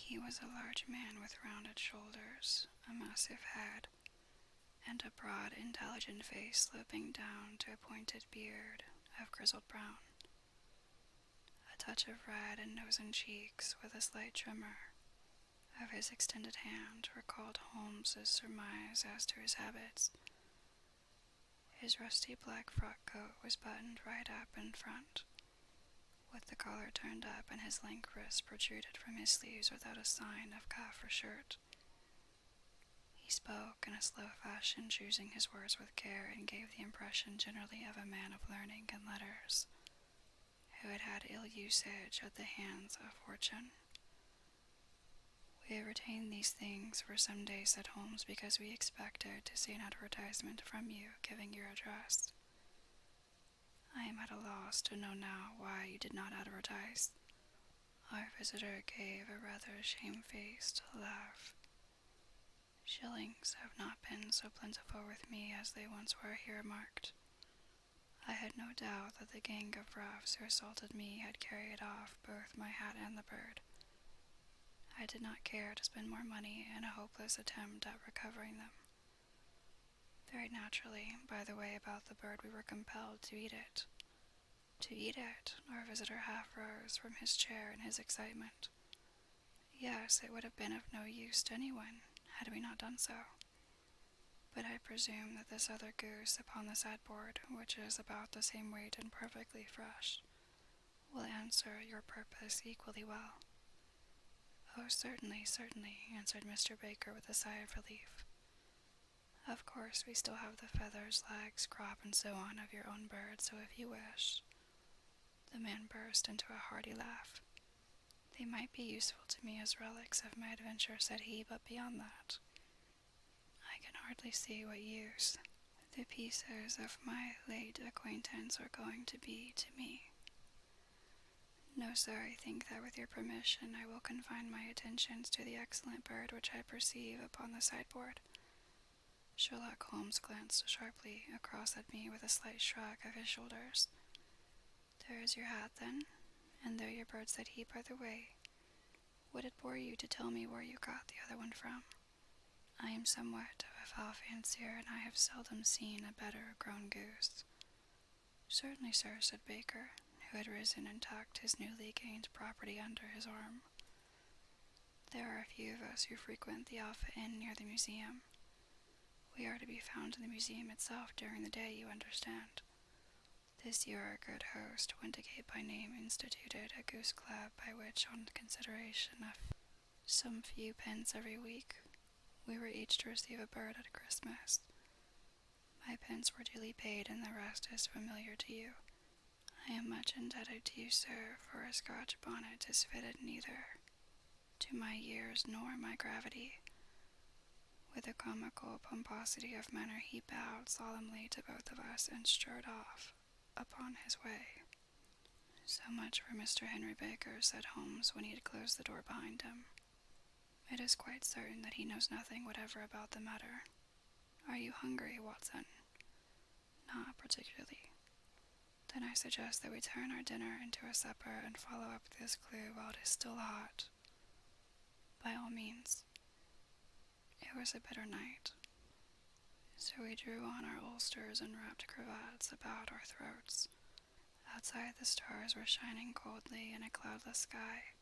He was a large man with rounded shoulders, a massive head, and a broad, intelligent face sloping down to a pointed beard of grizzled brown. A touch of red in nose and cheeks, with a slight tremor of his extended hand, recalled Holmes's surmise as to his habits. His rusty black frock coat was buttoned right up in front, with the collar turned up, and his lank wrists protruded from his sleeves without a sign of cuff or shirt. He spoke in a slow fashion, choosing his words with care, and gave the impression generally of a man of learning and letters, who had had ill usage at the hands of fortune. "We have retained these things for some days," said Holmes, "because we expected to see an advertisement from you giving your address. I am at a loss to know now why you did not advertise." Our visitor gave a rather shamefaced laugh. "Shillings have not been so plentiful with me as they once were," he remarked. "I had no doubt that the gang of roughs who assaulted me had carried off both my hat and the bird. I did not care to spend more money in a hopeless attempt at recovering them. Very naturally, by the way, about the bird, we were compelled to eat it." "To eat it?" Our visitor half rose from his chair in his excitement. "Yes, it would have been of no use to anyone, had we not done so. But I presume that this other goose upon the sideboard, which is about the same weight and perfectly fresh, will answer your purpose equally well." "Oh, certainly, certainly," answered Mr. Baker with a sigh of relief. "Of course, we still have the feathers, legs, crop, and so on of your own bird, so if you wish—" The man burst into a hearty laugh. "They might be useful to me as relics of my adventure," said he, "but beyond that, I can hardly see what use the pieces of my late acquaintance are going to be to me. No, sir, I think that with your permission I will confine my attentions to the excellent bird which I perceive upon the sideboard." Sherlock Holmes glanced sharply across at me with a slight shrug of his shoulders. "There is your hat, then, and there your bird," said he. "By the way, would it bore you to tell me where you got the other one from? I am somewhat of a fowl fancier, and I have seldom seen a better grown goose." "Certainly, sir," said Baker, who had risen and tucked his newly gained property under his arm. "There are a few of us who frequent the Alpha Inn near the museum. We are to be found in the museum itself during the day, you understand. This year our good host, Windigate by name, instituted a goose club by which, on consideration of some few pence every week, we were each to receive a bird at Christmas. My pence were duly paid, and the rest is familiar to you. I am much indebted to you, sir, for a Scotch bonnet is fitted neither to my years nor my gravity." With a comical pomposity of manner he bowed solemnly to both of us and strode off upon his way. "So much for Mr. Henry Baker," said Holmes when he had closed the door behind him. "It is quite certain that he knows nothing whatever about the matter. Are you hungry, Watson?" "Not particularly." "Then I suggest that we turn our dinner into a supper and follow up this clue while it is still hot." "By all means." It was a bitter night, so we drew on our ulsters and wrapped cravats about our throats. Outside the stars were shining coldly in a cloudless sky,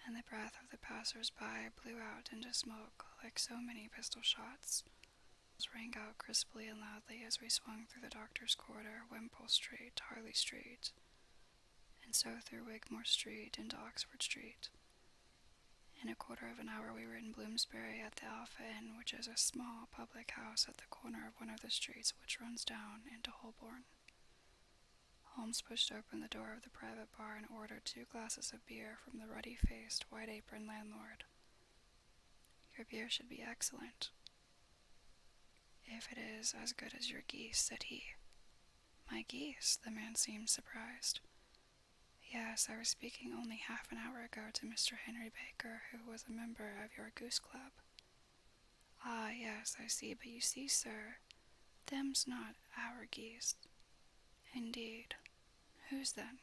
and the breath of the passers-by blew out into smoke like so many pistol shots. Rang out crisply and loudly as we swung through the Doctor's Quarter, Wimpole Street, Harley Street, and so through Wigmore Street into Oxford Street. In a quarter of an hour we were in Bloomsbury at the Alpha Inn, which is a small public house at the corner of one of the streets which runs down into Holborn. Holmes pushed open the door of the private bar and ordered 2 glasses of beer from the ruddy-faced, white-aproned landlord. "Your beer should be excellent, if it is as good as your geese," said he. "My geese?" The man seemed surprised. "Yes, I was speaking only half an hour ago to Mr. Henry Baker, who was a member of your goose club." "Ah, yes, I see, but you see, sir, them's not our geese." "Indeed. Whose then?"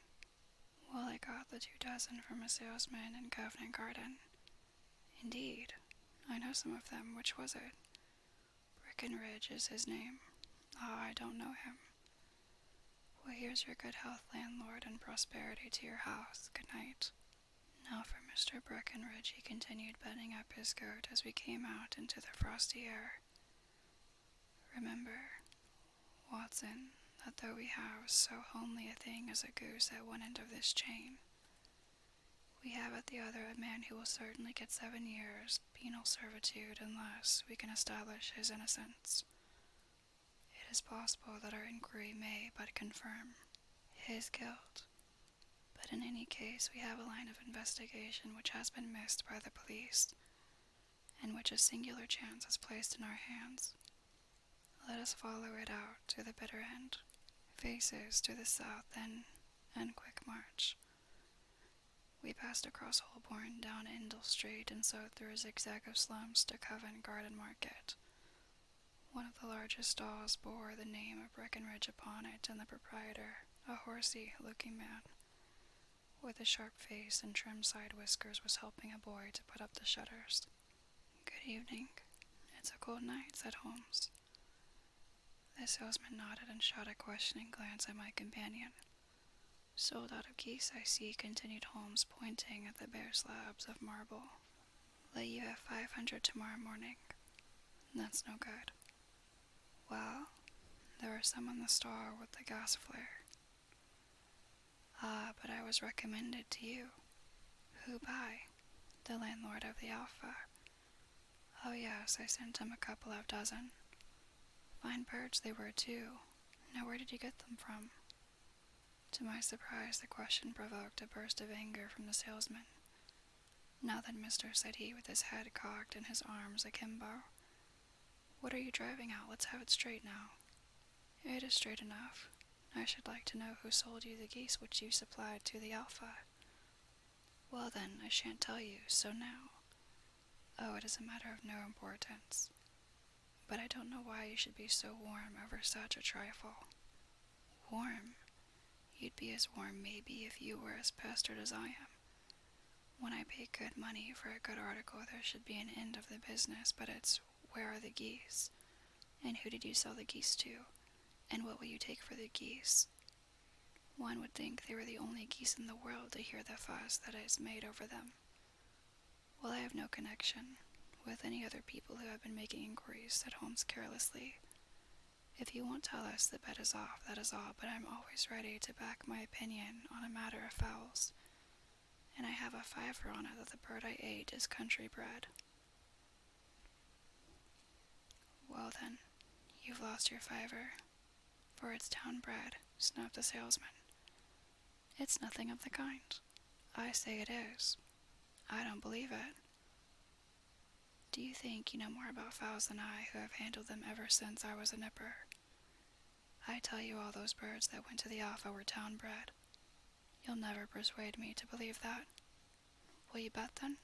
"Well, I got the 2 dozen from a salesman in Covent Garden. Indeed. I know some of them. Which was it? Breckenridge is his name. Ah, I don't know him. Well, here's your good health, landlord, and prosperity to your house. Good night. Now for Mr. Breckenridge, he continued, buttoning up his coat as we came out into the frosty air. Remember, Watson, that though we have so homely a thing as a goose at one end of this chain, we have at the other a man who will certainly get 7 years penal servitude unless we can establish his innocence. It is possible that our inquiry may but confirm his guilt, but in any case we have a line of investigation which has been missed by the police, and which a singular chance has placed in our hands. Let us follow it out to the bitter end. Faces to the south then, and quick march. We passed across Holborn, down Indal Street, and so through a zigzag of slums to Covent Garden Market. One of the largest stalls bore the name of Breckenridge upon it, and the proprietor, a horsey-looking man, with a sharp face and trim side whiskers, was helping a boy to put up the shutters. "Good evening. It's a cold night," said Holmes. The salesman nodded and shot a questioning glance at my companion. "Sold out of geese, I see," continued Holmes, pointing at the bare slabs of marble. "Lay you at 500 tomorrow morning." "That's no good." "Well, there are some in the stall with the gas flare." "Ah, but I was recommended to you." "Who by?" "The landlord of the Alpha." "Oh yes, I sent him a couple of dozen." "Fine birds they were, too. Now where did you get them from?" To my surprise, the question provoked a burst of anger from the salesman. "Now then, mister," said he, with his head cocked and his arms akimbo, "what are you driving at? Let's have it straight now." "It is straight enough. I should like to know who sold you the geese which you supplied to the Alpha." "Well then, I shan't tell you, so now." "Oh, it is a matter of no importance. But I don't know why you should be so warm over such a trifle." "Warm? You'd be as warm, maybe, if you were as pestered as I am. When I pay good money for a good article, there should be an end of the business, but it's, where are the geese? And who did you sell the geese to? And what will you take for the geese? One would think they were the only geese in the world to hear the fuss that is made over them." "Well, I have no connection with any other people who have been making inquiries," said Holmes carelessly. "If you won't tell us, the bet is off, that is all, but I'm always ready to back my opinion on a matter of fowls, and I have a 5 on it that the bird I ate is country bred." "Well then, you've lost your 5, for it's town bred," snapped the salesman. "It's nothing of the kind." "I say it is." "I don't believe it." "Do you think you know more about fowls than I, who have handled them ever since I was a nipper? I tell you all those birds that went to the Alpha were town bred. You'll never persuade me to believe that. Will you bet then?"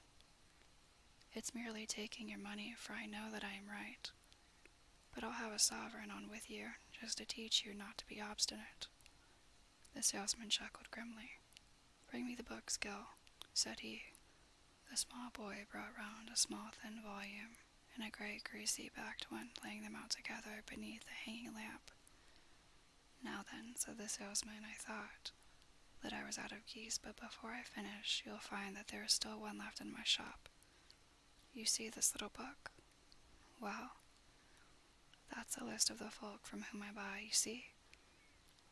"It's merely taking your money, for I know that I am right. But I'll have a sovereign on with you, just to teach you not to be obstinate." The salesman chuckled grimly. "Bring me the books, Gil," said he. The small boy brought round a small thin volume, and a great greasy-backed one, laying them out together beneath the hanging lamp. "Now then," said the salesman, "I thought that I was out of geese, but before I finish, you'll find that there is still one left in my shop. You see this little book? Well, that's a list of the folk from whom I buy, you see?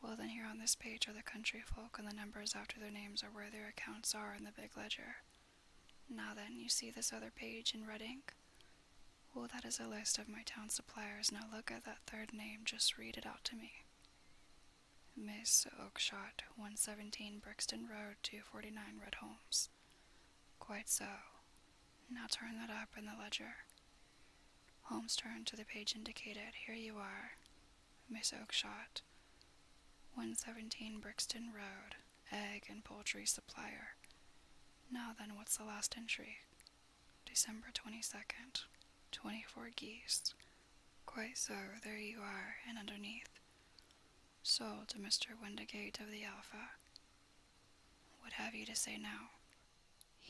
Well then, here on this page are the country folk, and the numbers after their names are where their accounts are in the big ledger. Now then, you see this other page in red ink? Well, that is a list of my town suppliers. Now look at that third name, just read it out to me." "Miss Oakshott, 117 Brixton Road, 249, read Holmes. "Quite so. Now turn that up in the ledger." Holmes turned to the page indicated. "Here you are, Miss Oakshott, 117 Brixton Road, egg and poultry supplier. Now then, what's the last entry?" "December 22nd, 24 geese." "Quite so, there you are, and underneath, sold to Mr. Windigate of the Alpha. What have you to say now?"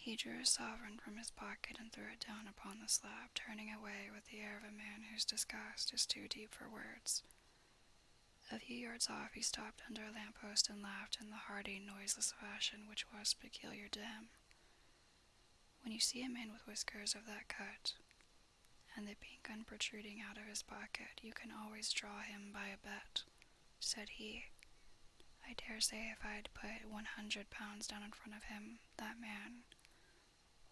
He drew a sovereign from his pocket and threw it down upon the slab, turning away with the air of a man whose disgust is too deep for words. A few yards off, he stopped under a lamp-post and laughed in the hearty, noiseless fashion which was peculiar to him. When you see a man with whiskers of that cut, and the pink gun protruding out of his pocket, you can always draw him by a bet, said he. I dare say if I had put £100 down in front of him, that man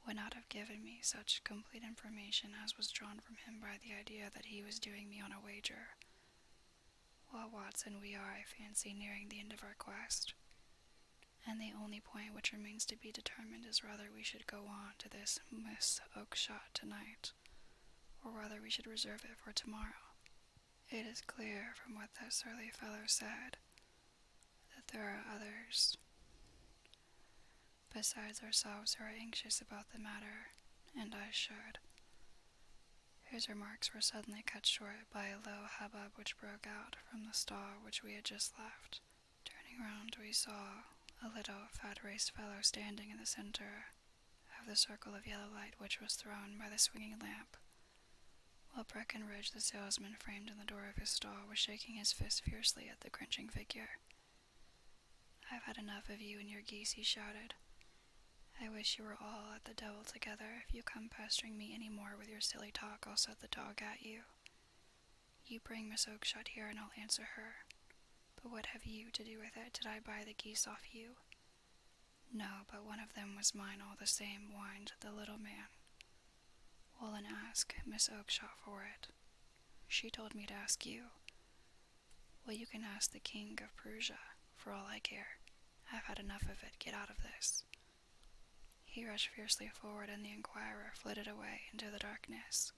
would not have given me such complete information as was drawn from him by the idea that he was doing me on a wager. Well, Watson, we are, I fancy, nearing the end of our quest, and the only point which remains to be determined is whether we should go on to this Miss Oakshott tonight, or whether we should reserve it for tomorrow. It is clear from what that surly fellow said that there are others besides ourselves who are anxious about the matter, and I should. His remarks were suddenly cut short by a low hubbub which broke out from the stall which we had just left. Turning round, we saw a little, fat-raced fellow standing in the center of the circle of yellow light which was thrown by the swinging lamp, while Breckenridge, the salesman, framed in the door of his stall, was shaking his fist fiercely at the cringing figure. "I've had enough of you and your geese," he shouted. "I wish you were all at the devil together. If you come pestering me any more with your silly talk, I'll set the dog at you. You bring Miss Oakshott here and I'll answer her. But what have you to do with it? Did I buy the geese off you?" "No, but one of them was mine all the same," whined the little man. "Well, then ask Miss Oakshott for it. She told me to ask you." "Well, you can ask the King of Prussia, for all I care. I've had enough of it. Get out of this." He rushed fiercely forward, and the inquirer flitted away into the darkness.